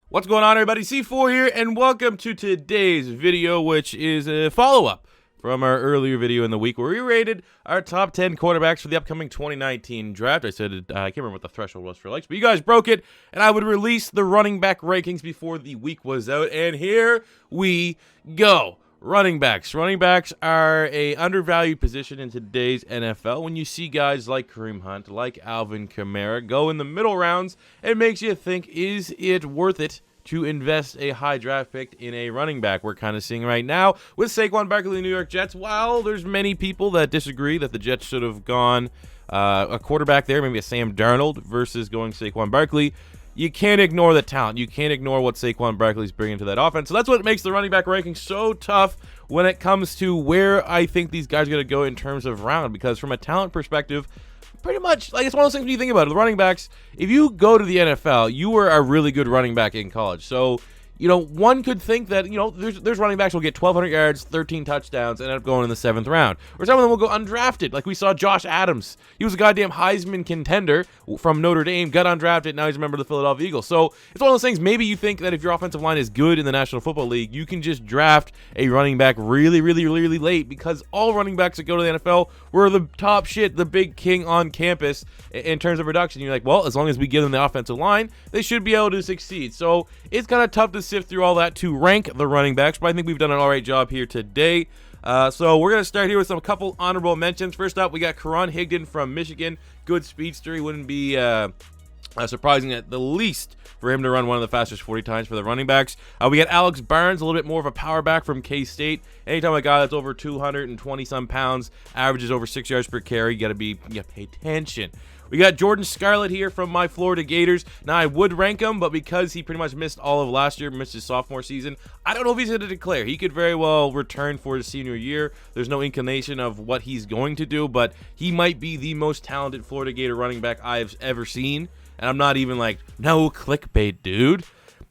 What's going on, everybody? C4 here, and welcome to today's video, which is a follow-up from our earlier video in the week where we rated our top 10 quarterbacks for the upcoming 2019 draft. I said, I can't remember what the threshold was for likes, but you guys broke it, and I would release the running back rankings before the week was out, and here we go. Running backs. Running backs are a undervalued position in today's NFL. When you see guys like Kareem Hunt, like Alvin Kamara go in the middle rounds, it makes you think, is it worth it to invest a high draft pick in a running back? We're kind of seeing right now with Saquon Barkley, New York Jets. While there's many people that disagree that the Jets should have gone a quarterback there, maybe a Sam Darnold versus going Saquon Barkley, you can't ignore the talent. You can't ignore what Saquon Barkley's bringing to that offense. So that's what makes the running back ranking so tough when it comes to where I think these guys are going to go in terms of round. Because from a talent perspective, pretty much, like, it's one of those things when you think about it. The running backs, if you go to the NFL, you were a really good running back in college. So, you know, one could think that, you know, there's running backs who will get 1,200 yards, 13 touchdowns, and end up going in the 7th round. Or some of them will go undrafted, like we saw Josh Adams. He was a goddamn Heisman contender from Notre Dame, got undrafted, now he's a member of the Philadelphia Eagles. So it's one of those things, maybe you think that if your offensive line is good in the National Football League, you can just draft a running back really late, because all running backs that go to the NFL were the top shit, the big king on campus in terms of production. You're like, well, as long as we give them the offensive line, they should be able to succeed. So it's kind of tough to sift through all that to rank the running backs, but I think we've done an all right job here today. So we're going to start here with a couple honorable mentions. First up, we got Karan Higdon from Michigan. Good speedster. He wouldn't be surprising at the least for him to run one of the fastest 40 times for the running backs. We got Alex Barnes, a little bit more of a power back from K-State. Anytime a guy that's over 220-some pounds averages over 6 yards per carry, you got to pay attention. We got Jordan Scarlett here from my Florida Gators. Now, I would rank him, but because he pretty much missed all of last year, missed his sophomore season, I don't know if he's going to declare. He could very well return for his senior year. There's no inclination of what he's going to do, but he might be the most talented Florida Gator running back I've ever seen. And I'm not even like, no clickbait, dude.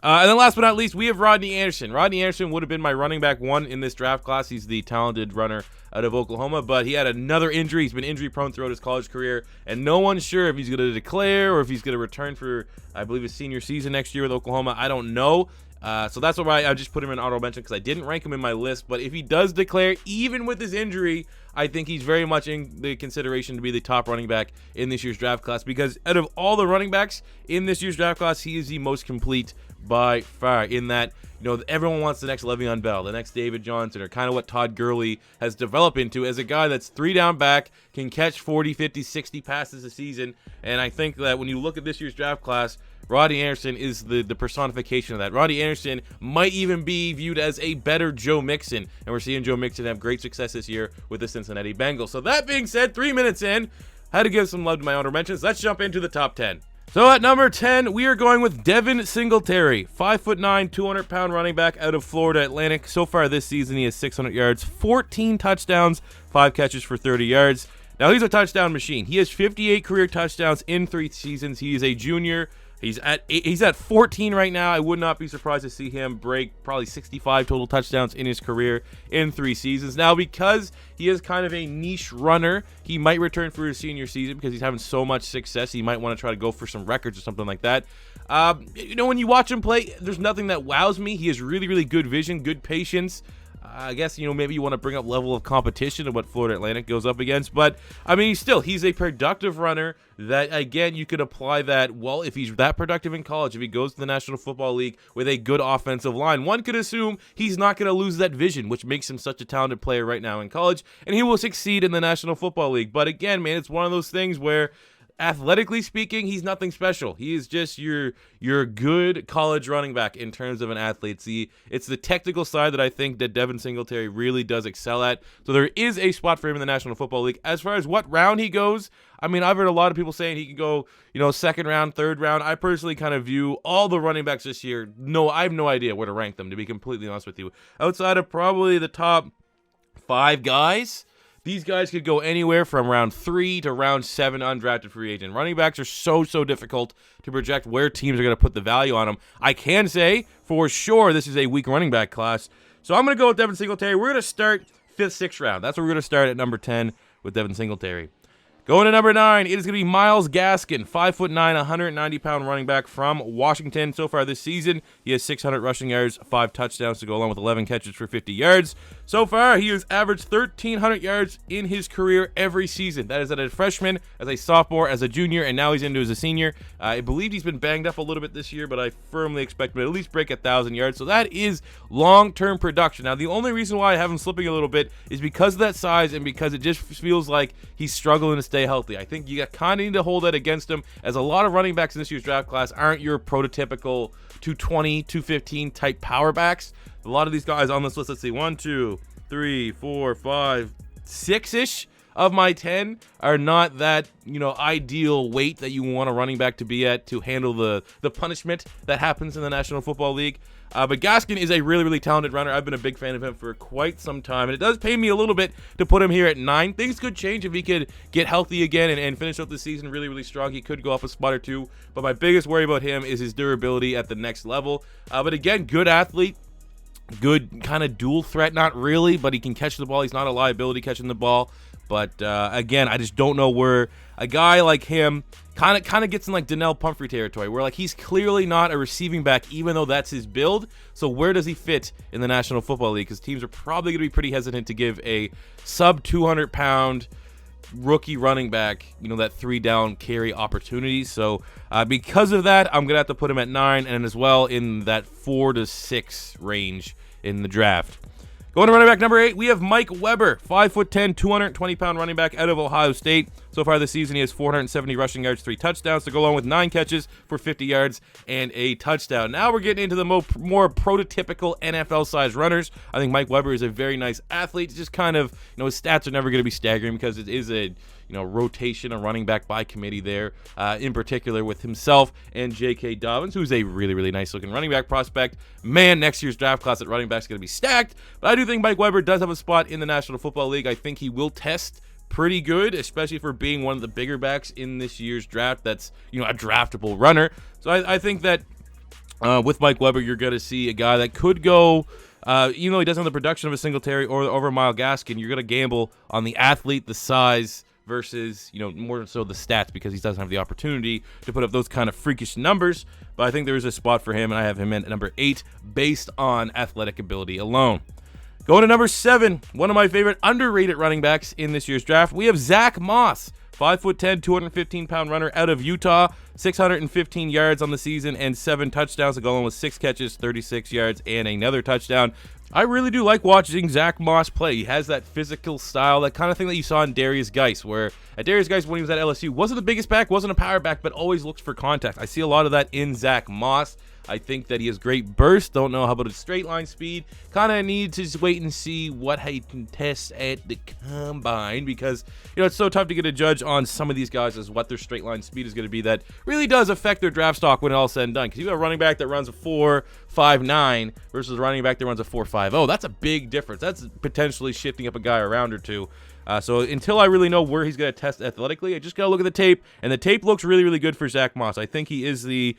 And then last but not least, we have Rodney Anderson. Rodney Anderson would have been my running back one in this draft class. He's the talented runner out of Oklahoma, but he had another injury. He's been injury prone throughout his college career, and no one's sure if he's going to declare or if he's going to return for, I believe, his senior season next year with Oklahoma. I don't know. So that's why I just put him in honorable mention, because I didn't rank him in my list. But if he does declare, even with his injury, I think he's very much in the consideration to be the top running back in this year's draft class, because out of all the running backs in this year's draft class, he is the most complete by far, in that, you know, everyone wants the next Le'Veon Bell, the next David Johnson, or kind of what Todd Gurley has developed into as a guy that's 3 down back, can catch 40, 50, 60 passes a season. And I think that when you look at this year's draft class, Rodney Anderson is the personification of that. Rodney Anderson might even be viewed as a better Joe Mixon, and we're seeing Joe Mixon have great success this year with the Cincinnati Bengals. So that being said, 3 minutes in, had to give some love to my honorable mentions. Let's jump into the top 10. So at number 10, we are going with Devin Singletary, 5'9", 200-pound running back out of Florida Atlantic. So far this season, he has 600 yards, 14 touchdowns, 5 catches for 30 yards. Now, he's a touchdown machine. He has 58 career touchdowns in 3 seasons. He is a junior. He's at 14 right now. I would not be surprised to see him break probably 65 total touchdowns in his career in 3 seasons. Now, because he is kind of a niche runner, he might return for his senior season because he's having so much success. He might want to try to go for some records or something like that. You know, when you watch him play, there's nothing that wows me. He has really good vision, good patience. I guess, you know, maybe you want to bring up level of competition of what Florida Atlantic goes up against. But, I mean, he's a productive runner that, again, you could apply that, well, if he's that productive in college, if he goes to the National Football League with a good offensive line, one could assume he's not going to lose that vision, which makes him such a talented player right now in college, and he will succeed in the National Football League. But, again, man, it's one of those things where, athletically speaking, he's nothing special. He is just your good college running back in terms of an athlete. It's the technical side that I think that Devin Singletary really does excel at. So there is a spot for him in the National Football League. As far as what round he goes, I mean, I've heard a lot of people saying he can go, you know, 2nd round, 3rd round. I personally kind of view all the running backs this year. No, I have no idea where to rank them, to be completely honest with you. Outside of probably the top 5 guys, these guys could go anywhere from round 3 to round 7 undrafted free agent. Running backs are so difficult to project where teams are going to put the value on them. I can say for sure this is a weak running back class. So I'm going to go with Devin Singletary. We're going to start 5th, 6th round. That's where we're going to start at number 10 with Devin Singletary. Going to number 9, it is going to be Myles Gaskin, 5'9", 190-pound running back from Washington. So far this season, he has 600 rushing yards, 5 touchdowns to go along with 11 catches for 50 yards. So far, he has averaged 1,300 yards in his career every season. That is as a freshman, as a sophomore, as a junior, and now he's into as a senior. I believe he's been banged up a little bit this year, but I firmly expect him to at least break 1,000 yards. So that is long-term production. Now, the only reason why I have him slipping a little bit is because of that size and because it just feels like he's struggling to stay healthy. I think you kind of need to hold that against him, as a lot of running backs in this year's draft class aren't your prototypical 220, 215 type power backs. A lot of these guys on this list, let's see, 1, 2, 3, 4, 5, 6-ish of my 10 are not that, ideal weight that you want a running back to be at to handle the punishment that happens in the National Football League. But Gaskin is a really, really talented runner. I've been a big fan of him for quite some time, and it does pay me a little bit to put him here at 9. Things could change if he could get healthy again and finish out the season really, really strong. He could go up a spot or two, but my biggest worry about him is his durability at the next level. But again, good athlete. Good kind of dual threat, not really, but he can catch the ball. He's not a liability catching the ball. But again, I just don't know where a guy like him kind of gets in like Donnell Pumphrey territory, where like he's clearly not a receiving back, even though that's his build. So where does he fit in the National Football League? Because teams are probably going to be pretty hesitant to give a sub 200-pound rookie running back, that 3-down carry opportunity. So because of that, I'm going to have to put him at 9, and as well in that 4 to 6 range in the draft. Going to running back number 8, we have Mike Weber, 5'10", 220-pound running back out of Ohio State. So far this season, he has 470 rushing yards, 3 touchdowns to go along with 9 catches for 50 yards and a touchdown. Now we're getting into the more prototypical NFL-sized runners. I think Mike Weber is a very nice athlete. It's just kind of, his stats are never going to be staggering because it is a rotation, a running back by committee there, in particular with himself and J.K. Dobbins, who's a really, really nice-looking running back prospect. Man, next year's draft class at running back is going to be stacked, but I do think Mike Weber does have a spot in the National Football League. I think he will test pretty good, especially for being one of the bigger backs in this year's draft that's, a draftable runner. So I think that with Mike Weber, you're going to see a guy that could go, even though he doesn't have the production of a Singletary or over Myles Gaskin, you're going to gamble on the athlete, the size, versus, more so the stats, because he doesn't have the opportunity to put up those kind of freakish numbers. But I think there is a spot for him, and I have him at number 8 based on athletic ability alone. Going to number 7, one of my favorite underrated running backs in this year's draft, we have Zach Moss, 5'10", 215-pound runner out of Utah, 615 yards on the season and 7 touchdowns to go along with 6 catches, 36 yards, and another touchdown. I really do like watching Zach Moss play. He has that physical style, that kind of thing that you saw in Darius Geis, where Darius Geis, when he was at LSU, wasn't the biggest back, wasn't a power back, but always looked for contact. I see a lot of that in Zach Moss. I think that he has great burst. Don't know how about his straight line speed. Kind of need to just wait and see what he can test at the combine, because it's so tough to get a judge on some of these guys as what their straight line speed is going to be. That really does affect their draft stock when it's all said and done. Because you got a running back that runs a 4.59 versus a running back that runs a 4.50. That's a big difference. That's potentially shifting up a guy around or two. So until I really know where he's going to test athletically, I just got to look at the tape, and the tape looks really, really good for Zach Moss. I think he is the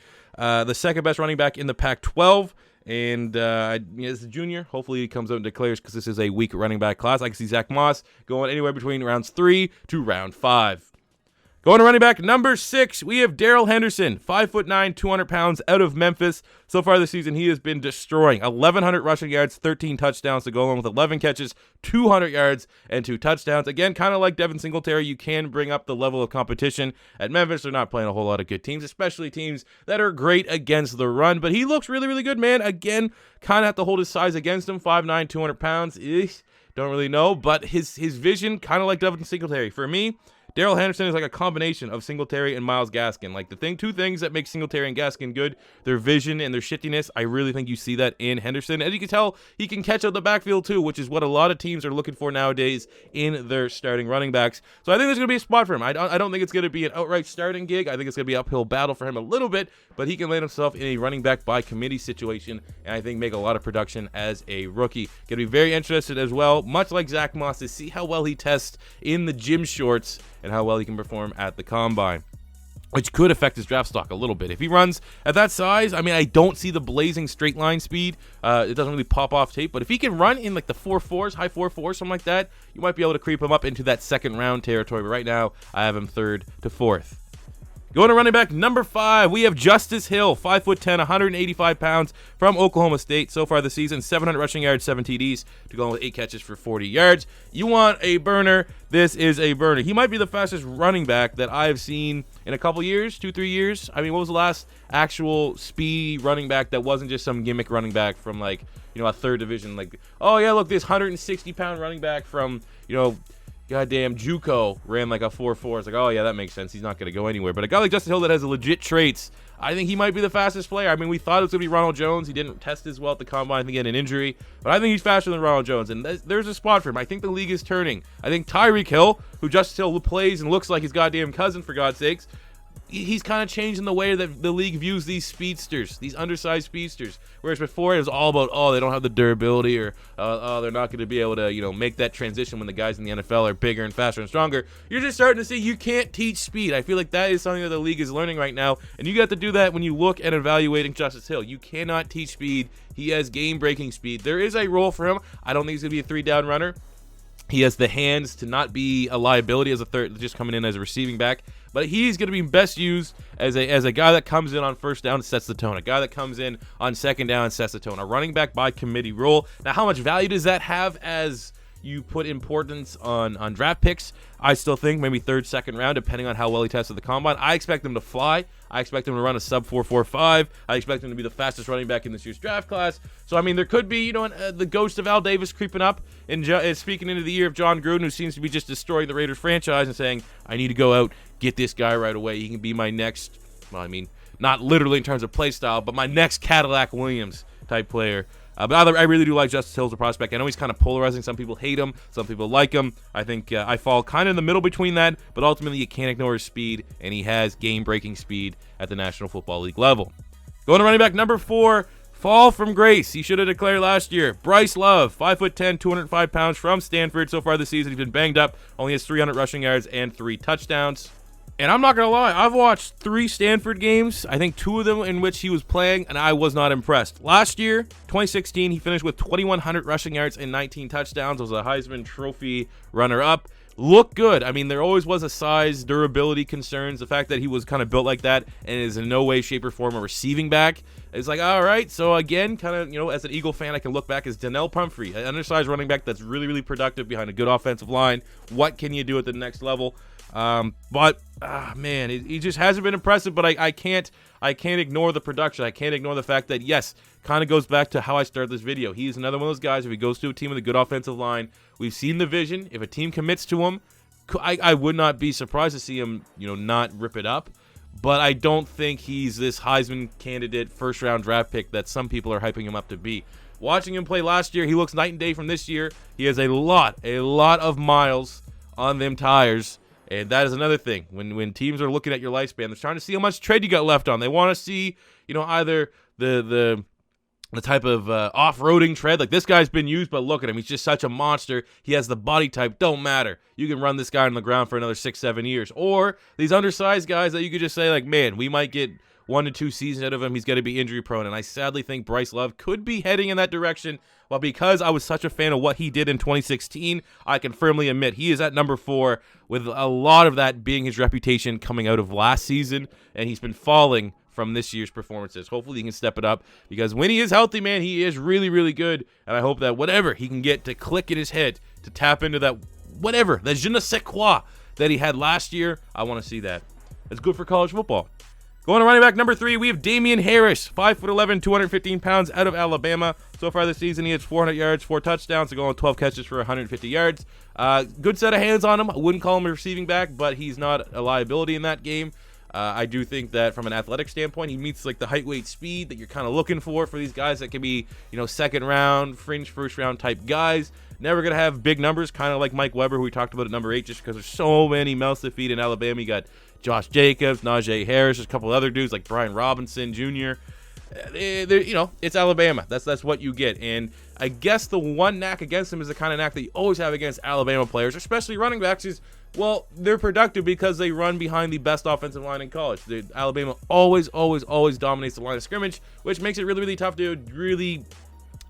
second best running back in the Pac-12, and as a junior, hopefully he comes out and declares, because this is a weak running back class. I can see Zach Moss going anywhere between rounds 3 to round 5. Going to running back number 6, we have Darryl Henderson, 5'9", 200 pounds out of Memphis. So far this season, he has been destroying. 1,100 rushing yards, 13 touchdowns to go along with 11 catches, 200 yards, and 2 touchdowns. Again, kind of like Devin Singletary, you can bring up the level of competition. At Memphis, they're not playing a whole lot of good teams, especially teams that are great against the run. But he looks really, really good, man. Again, kind of have to hold his size against him. 5'9", 200 pounds. Don't really know, but his vision, kind of like Devin Singletary. For me, Darryl Henderson is like a combination of Singletary and Myles Gaskin. Like two things that make Singletary and Gaskin good, their vision and their shiftiness. I really think you see that in Henderson. As you can tell, he can catch out the backfield too, which is what a lot of teams are looking for nowadays in their starting running backs. So I think there's going to be a spot for him. I don't think it's going to be an outright starting gig. I think it's going to be an uphill battle for him a little bit, but he can land himself in a running back by committee situation, and I think make a lot of production as a rookie. Going to be very interested as well, much like Zach Moss, to see how well he tests in the gym shorts and how well he can perform at the combine. which could affect his draft stock a little bit. If he runs at that size, I mean, I don't see the blazing straight line speed. It doesn't really pop off tape, but if he can run in like the 4.4s, high 4.4s, something like that, you might be able to creep him up into that second round territory. But right now, I have him 3rd to 4th. Going to running back number 5, we have Justice Hill, 5'10", 185 pounds from Oklahoma State. So far this season, 700 rushing yards, 7 TDs to go with 8 catches for 40 yards. You want a burner? This is a burner. He might be the fastest running back that I've seen in a couple years, 2-3 years. I mean, what was the last actual speed running back that wasn't just some gimmick running back from like, a 3rd division? Like, oh yeah, look, this 160-pound running back from, goddamn JUCO ran like a 4.4. It's like, oh yeah, that makes sense. He's not going to go anywhere. But a guy like Justice Hill that has legit traits, I think he might be the fastest player. I mean, we thought it was going to be Ronald Jones. He didn't test as well at the combine. I think he had an injury. But I think he's faster than Ronald Jones. And there's a spot for him. I think the league is turning. I think Tyreek Hill, who Justice Hill plays and looks like his goddamn cousin, for God's sakes, he's kind of changing the way that the league views these speedsters, these undersized speedsters. Whereas before it was all about, oh, they don't have the durability, or oh, they're not going to be able to, make that transition when the guys in the NFL are bigger and faster and stronger. You're just starting to see you can't teach speed. I feel like that is something that the league is learning right now, and you got to do that when you look at evaluating Justice Hill. You cannot teach speed. He has game-breaking speed. There is a role for him. I don't think he's going to be a 3-down runner. He has the hands to not be a liability as a third, just coming in as a receiving back. But he's going to be best used as a guy that comes in on first down and sets the tone. A guy that comes in on second down and sets the tone. A running back by committee role. Now, how much value does that have as you put importance on draft picks? I still think maybe 3rd, 2nd round, depending on how well he tested the combine. I expect him to fly. I expect him to run a sub 4.45. I expect him to be the fastest running back in this year's draft class. So, I mean, there could be, the ghost of Al Davis creeping up and speaking into the ear of John Gruden, who seems to be just destroying the Raiders franchise and saying, I need to go out, get this guy right away. He can be my next, well, I mean, not literally in terms of play style, but my next Cadillac Williams type player. But I really do like Justice Hill as a prospect. I know he's kind of polarizing. Some people hate him. Some people like him. I think I fall kind of in the middle between that. But ultimately, you can't ignore his speed, and he has game-breaking speed at the National Football League level. Going to running back number 4, fall from grace. He should have declared last year. Bryce Love, 5'10", 205 pounds from Stanford. So far this season, he's been banged up. Only has 300 rushing yards and 3 touchdowns. And I'm not going to lie, I've watched 3 Stanford games, I think 2 of them in which he was playing, and I was not impressed. Last year, 2016, he finished with 2,100 rushing yards and 19 touchdowns. Was a Heisman Trophy runner-up. Looked good. I mean, there always was a size, durability concerns. The fact that he was kind of built like that and is in no way, shape, or form a receiving back. It's like, all right, so again, kind of, as an Eagle fan, I can look back as Donnell Pumphrey, an undersized running back that's really, really productive behind a good offensive line. What can you do at the next level? Man, he just hasn't been impressive. But I can't ignore the production. I can't ignore the fact that, yes, kind of goes back to how I started this video. He's another one of those guys. If he goes to a team with a good offensive line, we've seen the vision. If a team commits to him, I would not be surprised to see him, not rip it up. But I don't think he's this Heisman candidate first-round draft pick that some people are hyping him up to be. Watching him play last year, he looks night and day from this year. He has a lot of miles on them tires. And that is another thing. When teams are looking at your lifespan, they're trying to see how much tread you got left on. They want to see, either the type of off-roading tread. Like, this guy's been used, but look at him. He's just such a monster. He has the body type. Don't matter. You can run this guy on the ground for another 6-7 years. Or these undersized guys that you could just say, like, man, we might get 1 to 2 seasons out of him. He's going to be injury-prone. And I sadly think Bryce Love could be heading in that direction. Well, because I was such a fan of what he did in 2016, I can firmly admit he is at number 4, with a lot of that being his reputation coming out of last season, and he's been falling from this year's performances. Hopefully he can step it up, because when he is healthy, man, he is really, really good, and I hope that whatever he can get to click in his head to tap into that whatever, that je ne sais quoi that he had last year, I want to see that. It's good for college football. Going to running back number 3, we have Damien Harris, 5'11", 215 pounds, out of Alabama. So far this season, he has 400 yards, 4 touchdowns, going 12 catches for 150 yards. Good set of hands on him. I wouldn't call him a receiving back, but he's not a liability in that game. I do think that from an athletic standpoint, he meets like the height, weight, speed that you're kind of looking for these guys that can be, second round, fringe first round type guys. Never going to have big numbers, kind of like Mike Weber, who we talked about at number 8, just because there's so many mouths to feed in Alabama. You got Josh Jacobs, Najee Harris, there's a couple other dudes like Brian Robinson Jr. it's Alabama. That's what you get. And I guess the one knack against them is the kind of knack that you always have against Alabama players, especially running backs, is, well, they're productive because they run behind the best offensive line in college. Alabama always dominates the line of scrimmage, which makes it really, really tough to really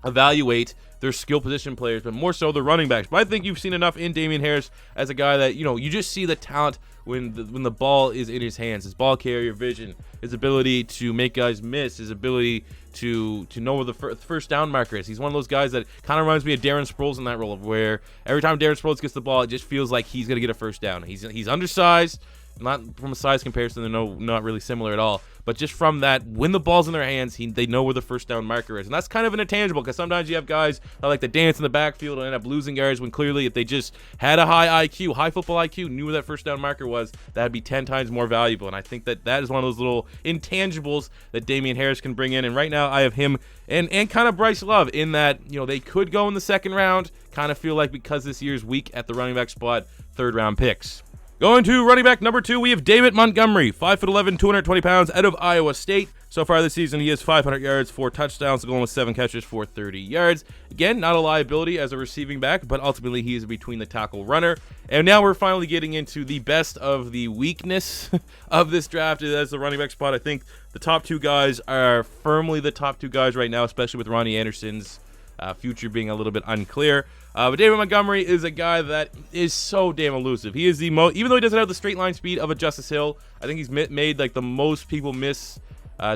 evaluate their skill position players, but more so the running backs. But I think you've seen enough in Damien Harris as a guy that, you just see the talent when the ball is in his hands, his ball carrier vision, his ability to make guys miss, his ability to know where the first down marker is. He's one of those guys that kind of reminds me of Darren Sproles in that role, where every time Darren Sproles gets the ball, it just feels like he's going to get a first down. He's undersized, not from a size comparison, they're not really similar at all. But just from that, when the ball's in their hands, they know where the first down marker is. And that's kind of an intangible, because sometimes you have guys that like to dance in the backfield and end up losing yards, when clearly if they just had a high football IQ, knew where that first down marker was, that'd be 10 times more valuable. And I think that is one of those little intangibles that Damien Harris can bring in. And right now I have him and kind of Bryce Love in that, they could go in the second round. Kind of feel like, because this year's weak at the running back spot, third round picks. Going to running back number 2, we have David Montgomery, 5'11", 220 pounds, out of Iowa State. So far this season, he has 500 yards, 4 touchdowns, going with 7 catches for 30 yards. Again, not a liability as a receiving back, but ultimately he is between the tackle runner. And now we're finally getting into the best of the weakness of this draft as the running back spot. I think the top 2 guys are firmly the top 2 guys right now, especially with Ronnie Anderson's future being a little bit unclear. But David Montgomery is a guy that is so damn elusive. He is the most, even though he doesn't have the straight line speed of a Justice Hill, I think he's made like the most people miss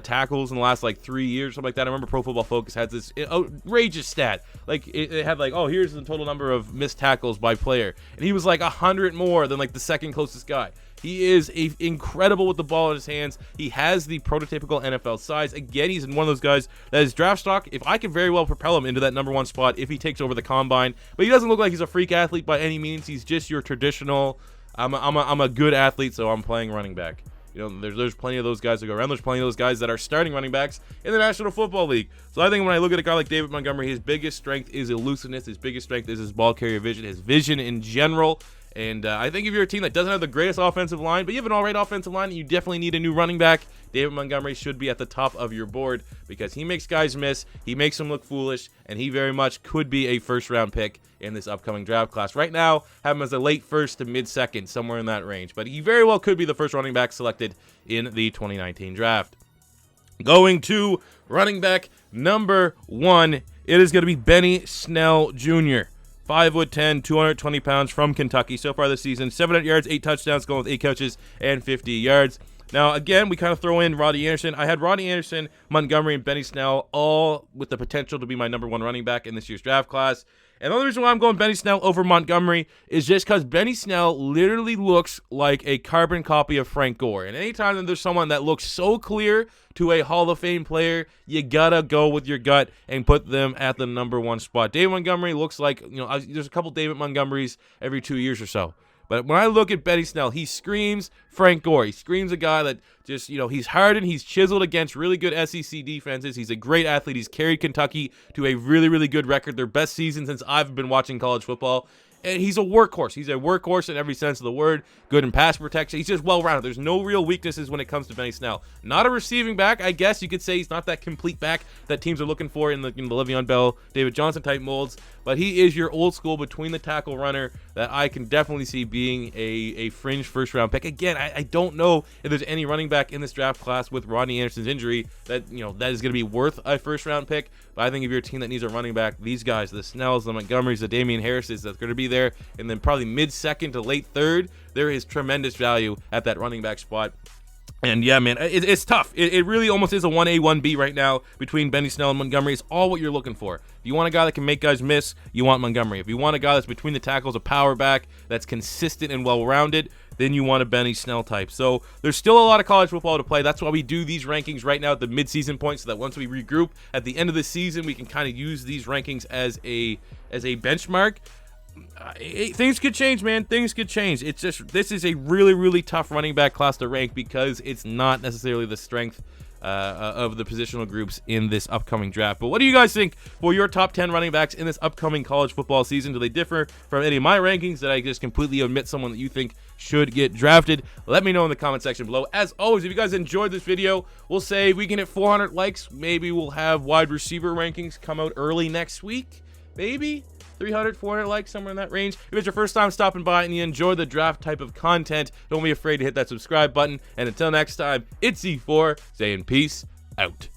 tackles in the last like 3 years, something like that. I remember Pro Football Focus had this outrageous stat. Like it had like, oh, here's the total number of missed tackles by player, and he was like 100 more than like the second closest guy. He is incredible with the ball in his hands. He has the prototypical NFL size. Again, he's one of those guys that is draft stock. If I could very well propel him into that number 1 spot if he takes over the combine. But he doesn't look like he's a freak athlete by any means. He's just your traditional, I'm a good athlete, so I'm playing running back. There's plenty of those guys that go around. There's plenty of those guys that are starting running backs in the National Football League. So I think when I look at a guy like David Montgomery, his biggest strength is elusiveness. His biggest strength is his ball carrier vision, his vision in general. And I think if you're a team that doesn't have the greatest offensive line, but you have an all-right offensive line, and you definitely need a new running back, David Montgomery should be at the top of your board, because he makes guys miss, he makes them look foolish, and he very much could be a first-round pick in this upcoming draft class. Right now, have him as a late first to mid-second, somewhere in that range. But he very well could be the first running back selected in the 2019 draft. Going to running back number 1, it is going to be Benny Snell Jr., 5'10", 220 pounds, from Kentucky. So far this season, 700 yards, 8 touchdowns, going with 8 catches and 50 yards. Now, again, we kind of throw in Rodney Anderson. I had Rodney Anderson, Montgomery, and Benny Snell all with the potential to be my number 1 running back in this year's draft class. And the only reason why I'm going Benny Snell over Montgomery is just because Benny Snell literally looks like a carbon copy of Frank Gore. And anytime that there's someone that looks so clear to a Hall of Fame player, you gotta go with your gut and put them at the number 1 spot. David Montgomery looks like, there's a couple David Montgomerys every 2 years or so. But when I look at Benny Snell, he screams Frank Gore. He screams a guy that just, he's hardened, he's chiseled against really good SEC defenses. He's a great athlete. He's carried Kentucky to a really, really good record, their best season since I've been watching college football. And he's a workhorse. He's a workhorse in every sense of the word. Good in pass protection. He's just well-rounded. There's no real weaknesses when it comes to Benny Snell. Not a receiving back, I guess you could say. He's not that complete back that teams are looking for in the Le'Veon Bell, David Johnson type molds. But he is your old school between the tackle runner that I can definitely see being a fringe first-round pick. Again, I don't know if there's any running back in this draft class with Rodney Anderson's injury that that is going to be worth a first-round pick. But I think if you're a team that needs a running back, these guys, the Snells, the Montgomerys, the Damien Harrises, that's going to be there, and then probably mid-second to late third, there is tremendous value at that running back spot. And yeah, man, it's tough. It really almost is a 1A, 1B right now between Benny Snell and Montgomery. It's all what you're looking for. If you want a guy that can make guys miss, you want Montgomery. If you want a guy that's between the tackles, a power back, that's consistent and well-rounded, then you want a Benny Snell type. So there's still a lot of college football to play. That's why we do these rankings right now at the midseason point, so that once we regroup at the end of the season, we can kind of use these rankings as a benchmark. things could change, man. Things could change. It's just, this is a really, really tough running back class to rank because it's not necessarily the strength of the positional groups in this upcoming draft. But what do you guys think for your top 10 running backs in this upcoming college football season? Do they differ from any of my rankings? Did I just completely omit someone that you think should get drafted? Let me know in the comment section below. As always, if you guys enjoyed this video, we'll say if we can hit 400 likes, maybe we'll have wide receiver rankings come out early next week. Maybe 300, 400 likes, somewhere in that range. If it's your first time stopping by and you enjoy the draft type of content, don't be afraid to hit that subscribe button. And until next time, it's E4 saying peace out.